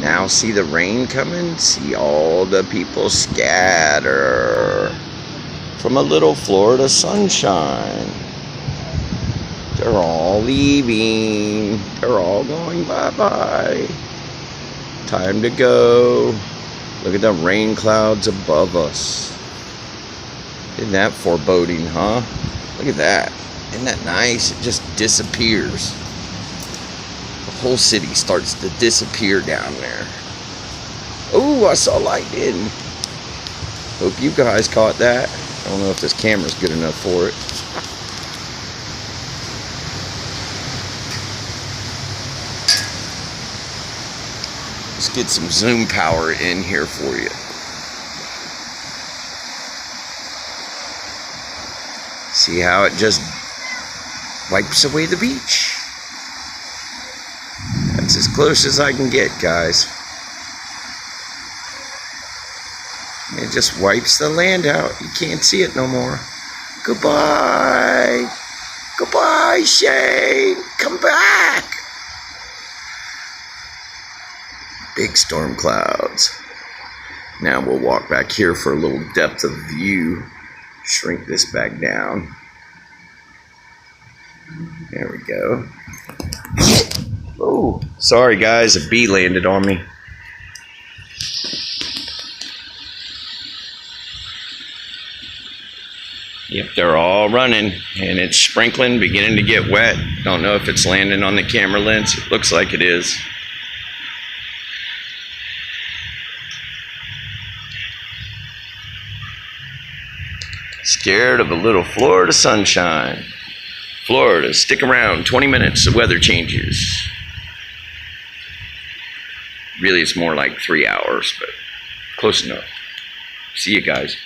Now see the rain coming? See all the people scatter from a little Florida sunshine. They're all leaving. They're all going bye-bye. Time to go. Look at the rain clouds above us. Isn't that foreboding, huh? Look at that. Isn't that nice? It just disappears. The whole city starts to disappear down there. Oh, I saw lightning. Hope you guys caught that. I don't know if this camera's good enough for it. Let's get some zoom power in here for you. See how it just wipes away the beach? That's as close as I can get, guys. It just wipes the land out. You can't see it no more. Goodbye. Goodbye, Shane. Come back. Big storm clouds. Now we'll walk back here for a little depth of view. Shrink this back down. There we go. Oh, sorry guys, a bee landed on me. Yep, they're all running, and it's sprinkling, beginning to get wet. Don't know if it's landing on the camera lens. It looks like it is. Scared of a little Florida sunshine. Florida, stick around. 20 minutes, the weather changes. Really, it's more like 3 hours, but close enough. See you guys.